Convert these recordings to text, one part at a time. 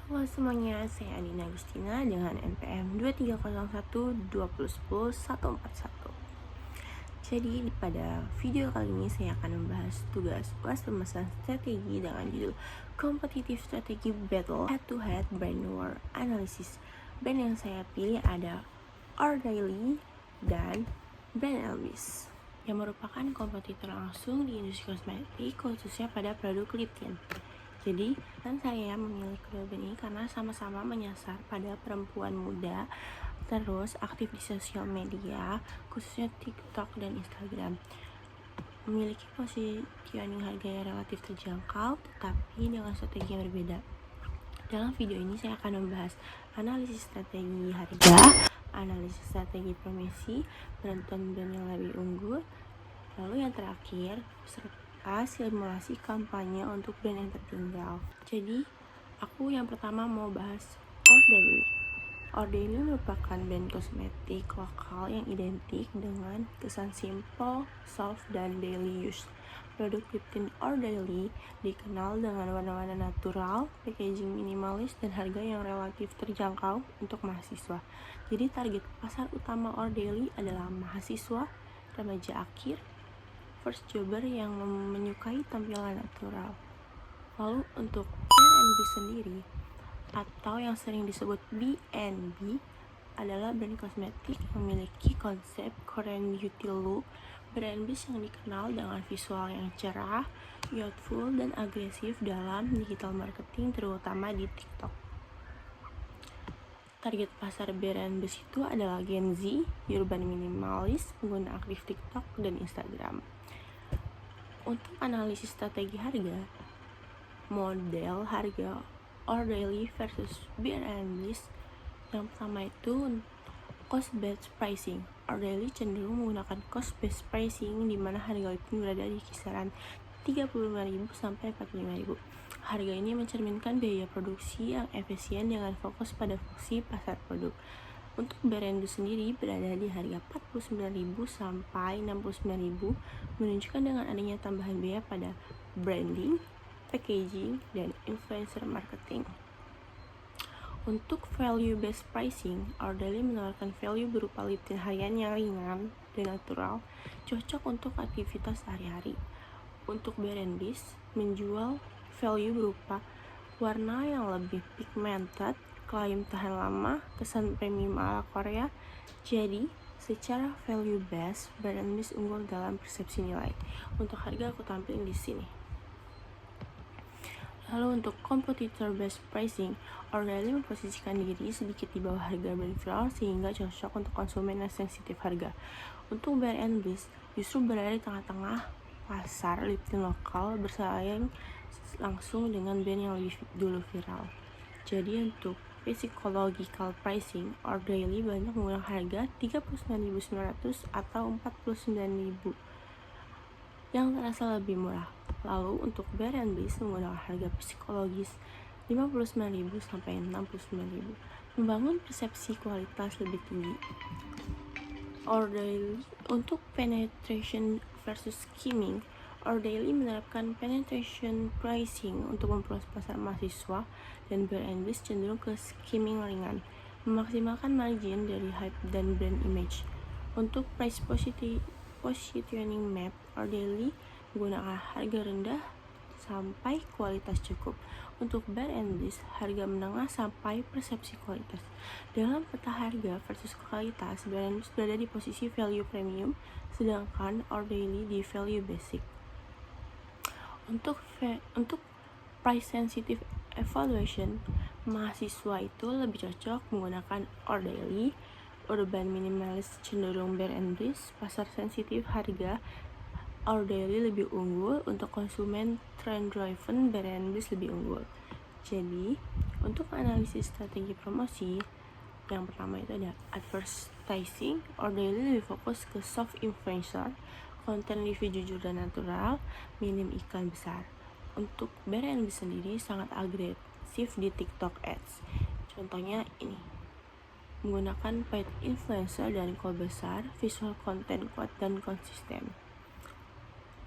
Halo semuanya, saya Adina Agustina dengan NPM 23012010 141. Jadi pada video kali ini saya akan membahas tugas UAS pembahasan strategi dengan judul Competitive Strategy Battle Head to Head Brand War Analysis. Brand yang saya pilih ada Ordaily dan Brand Elvis yang merupakan kompetitor langsung di industri kosmetik, khususnya pada produk lip tint. Jadi, saya memilih kedua brand ini karena sama-sama menyasar pada perempuan muda, terus aktif di sosial media, khususnya TikTok dan Instagram. Memiliki positioning harga yang relatif terjangkau, tetapi dengan strategi yang berbeda. Dalam video ini saya akan membahas analisis strategi harga, analisis strategi promosi, penentuan brand yang lebih unggul, lalu yang terakhir, simulasi kampanye untuk brand yang tertinggal. Jadi, aku yang pertama mau bahas Ordaily. Ordaily merupakan brand kosmetik lokal yang identik dengan kesan simple, soft, dan daily use. Produk lip tint Ordaily dikenal dengan warna-warna natural, packaging minimalis, dan harga yang relatif terjangkau untuk mahasiswa. Jadi target pasar utama Ordaily adalah mahasiswa, remaja akhir, first jobber yang menyukai tampilan natural. Lalu untuk B&B sendiri atau yang sering disebut B&B adalah brand kosmetik yang memiliki konsep Korean beauty look. B&B yang dikenal dengan visual yang cerah, youthful, dan agresif dalam digital marketing, terutama di TikTok. Target pasar B&B itu adalah Gen Z, urban minimalis, pengguna aktif TikTok dan Instagram. Untuk analisis strategi harga, model harga Ordaily versus B&B. Yang pertama itu cost based pricing. Ordaily cenderung menggunakan cost based pricing di mana harga itu berada di kisaran 35.000 sampai 45.000. Harga ini mencerminkan biaya produksi yang efisien dengan fokus pada fungsi pasar produk. Untuk B&B sendiri berada di harga 49.000 sampai 69.000, menunjukkan dengan adanya tambahan biaya pada branding, packaging, dan influencer marketing. Untuk value based pricing, Ordaily menawarkan value berupa lip tint harian yang ringan dan natural, cocok untuk aktivitas sehari-hari. Untuk B&B menjual value berupa warna yang lebih pigmented, klaim tahan lama, kesan premium ala Korea. Jadi, secara value based, B&B unggul dalam persepsi nilai. Untuk harga aku tampilin di sini. Lalu untuk competitor based pricing, Ordaily memposisikan diri sedikit di bawah harga brand viral sehingga cocok untuk konsumen yang sensitif harga. Untuk B&B justru berada di tengah-tengah pasar lip tint lokal, bersaing langsung dengan brand yang lebih dulu viral. Jadi untuk psychological pricing, Ordaily banyak menggunakan harga 39.900 atau 49.000 yang terasa lebih murah. Lalu untuk B&B menggunakan harga psikologis 59.000 sampai 69.000, membangun persepsi kualitas lebih tinggi. Ordaily untuk penetration versus skimming, Ordaily menerapkan penetration pricing untuk memperluas pasar mahasiswa, dan B&B cenderung ke skimming ringan, memaksimalkan margin dari hype dan brand image. Untuk price positioning map, Ordaily menggunakan harga rendah sampai kualitas cukup. Untuk B&B, harga menengah sampai persepsi kualitas. Dalam peta harga versus kualitas, B&B berada di posisi value premium, sedangkan Ordaily di value basic. Untuk price sensitive evaluation, mahasiswa itu lebih cocok menggunakan Ordaily, urban minimalis cenderung B&B, pasar sensitif harga Ordaily lebih unggul, untuk konsumen trend driven B&B lebih unggul. Jadi untuk analisis strategi promosi, yang pertama itu ada advertising. Ordaily lebih fokus ke soft influencer, konten review jujur dan natural, minim iklan besar. Untuk B&B sendiri sangat agresif di TikTok ads. Contohnya ini, menggunakan paid influencer dan call besar, visual konten kuat dan konsisten.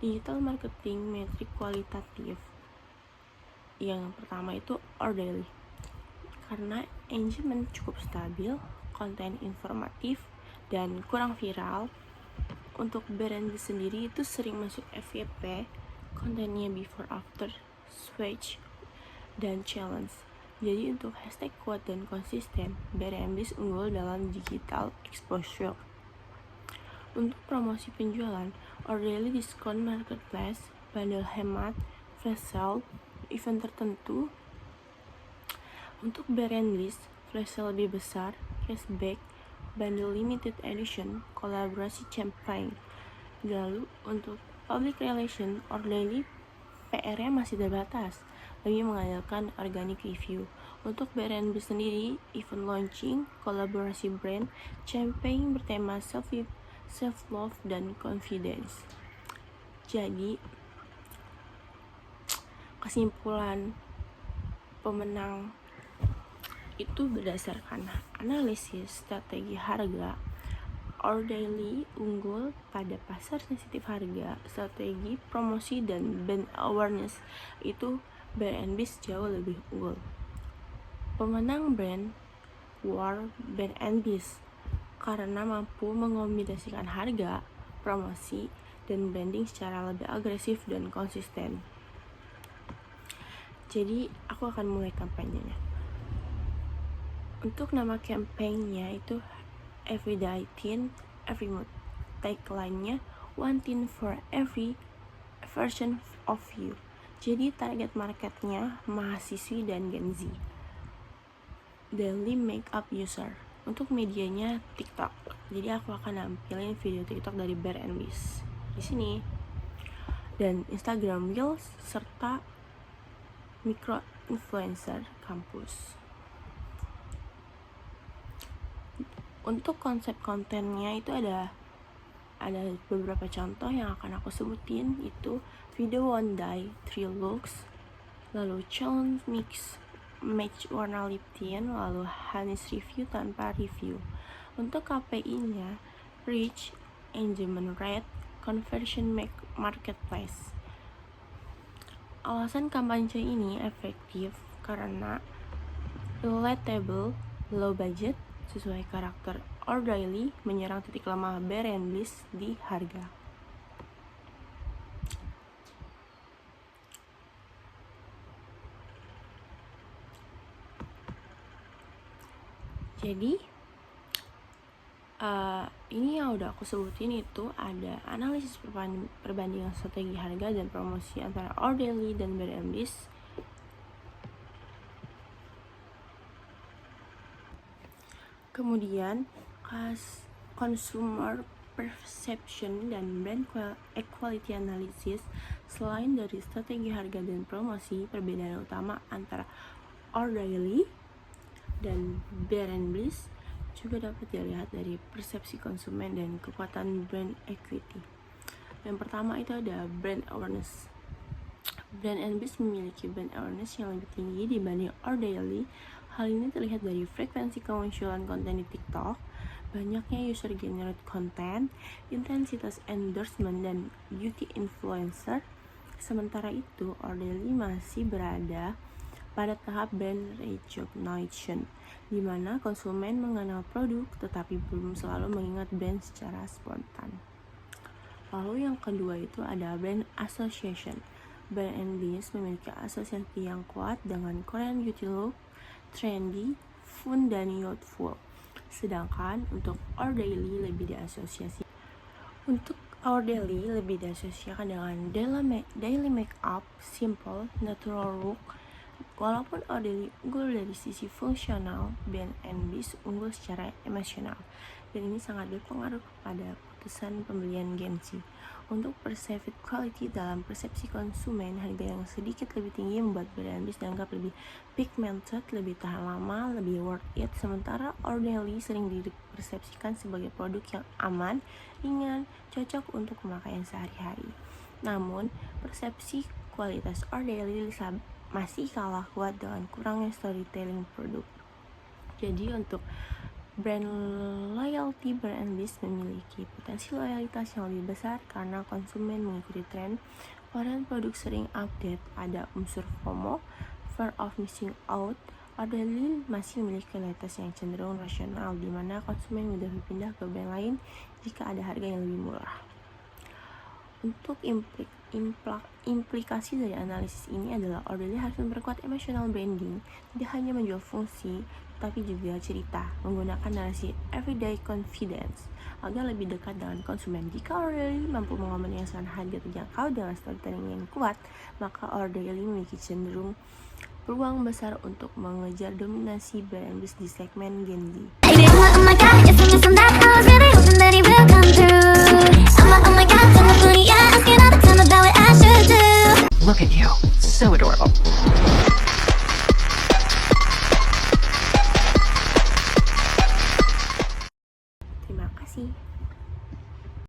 Digital marketing metrik kualitatif. Yang pertama itu Ordaily. karena engagement cukup stabil, konten informatif, dan kurang viral. Untuk brand sendiri itu sering masuk FYP, kontennya before after, switch, dan challenge. Jadi untuk hashtag kuat dan konsisten, brand unggul dalam digital exposure. Untuk promosi penjualan, daily discount marketplace, bundle hemat, flash sale, event tertentu. Untuk brand list, flash sale lebih besar, cashback, bundle limited edition, kolaborasi campaign. Lalu untuk public relation, daily PR-nya masih terbatas, lebih mengandalkan organic review. Untuk brand sendiri, event launching, kolaborasi brand, campaign bertema self-love dan confidence. Jadi, kesimpulan pemenang itu berdasarkan analisis strategi harga. Daily unggul pada pasar sensitif harga, strategi promosi dan brand awareness itu B&B's jauh lebih unggul. Pemenang brand war B&B's karena mampu mengombinasikan harga, promosi, dan branding secara lebih agresif dan konsisten. Jadi aku akan mulai kampanyenya. Untuk nama kampanyenya itu Everyday Teen, Every Mood. Tagline-nya One Teen for Every Version of You. Jadi target marketnya mahasiswi dan Gen Z. Daily makeup user. Untuk medianya TikTok. Jadi aku akan nampilin video TikTok dari B&B's di sini. Dan Instagram Reels serta micro influencer kampus. Untuk konsep kontennya itu ada beberapa contoh yang akan aku sebutin, itu video one day 3 looks, lalu challenge mix match warna lip tint, lalu Hanis review tanpa review. Untuk KPI-nya reach, engagement rate, conversion marketplace. Alasan kampanye ini efektif karena relatable, low budget, sesuai karakter daily, menyerang titik lemah B&B's di harga. Jadi ini yang udah aku sebutin itu ada analisis perbandingan strategi harga dan promosi antara daily dan B&B's. Kemudian consumer perception dan brand equality analysis. Selain dari strategi harga dan promosi, perbedaan utama antara daily dan B&B's juga dapat dilihat dari persepsi konsumen dan kekuatan brand equity. Yang pertama itu ada brand awareness. B&B's memiliki brand awareness yang lebih tinggi dibanding daily. Hal ini terlihat dari frekuensi kemunculan konten di TikTok, banyaknya user generate content, intensitas endorsement dan beauty influencer. Sementara itu, daily masih berada pada tahap brand recognition, di mana konsumen mengenal produk tetapi belum selalu mengingat brand secara spontan. Lalu yang kedua itu ada brand association. B&B's memiliki asosiasi yang kuat dengan Korean beauty look, trendy, fun, dan youthful. Sedangkan untuk daily lebih diasosiasi. Untuk daily lebih diasosiasikan dengan daily makeup, simple, natural look. Walaupun daily unggul dari sisi fungsional, B&B's unggul secara emosional, dan ini sangat berpengaruh kepada keputusan pembelian Gen Z. Untuk perceived quality, dalam persepsi konsumen, harga yang sedikit lebih tinggi membuat B&B's dianggap lebih pigmented, lebih tahan lama, lebih worth it. Sementara daily sering dipersepsikan sebagai produk yang aman, ringan, cocok untuk pemakaian sehari-hari. Namun, persepsi kualitas daily masih kalah kuat dengan kurangnya storytelling produk. Jadi untuk brand loyalty, B&B's memiliki potensi loyalitas yang lebih besar karena konsumen mengikuti tren. Varian produk sering update, ada unsur FOMO, fear of missing out, Orderly masih memiliki loyalitas yang cenderung rasional, di mana konsumen mudah berpindah ke brand lain jika ada harga yang lebih murah. Untuk implikasi dari analisis ini adalah Orderly harus memperkuat emotional branding, tidak hanya menjual fungsi, tapi juga cerita, menggunakan narasi everyday confidence agar lebih dekat dengan konsumen. Jika Orderly mampu mengomunikasikan harga terjangkau dengan storytelling yang kuat, maka Orderly memiliki cenderung peluang besar untuk mengejar dominasi brand di segmen Gen Z. Oh my god, you're singing some that I was really hoping that it will come through. Oh my god, tell me, yeah, asking all the time about what I should do. Look at you, so adorable.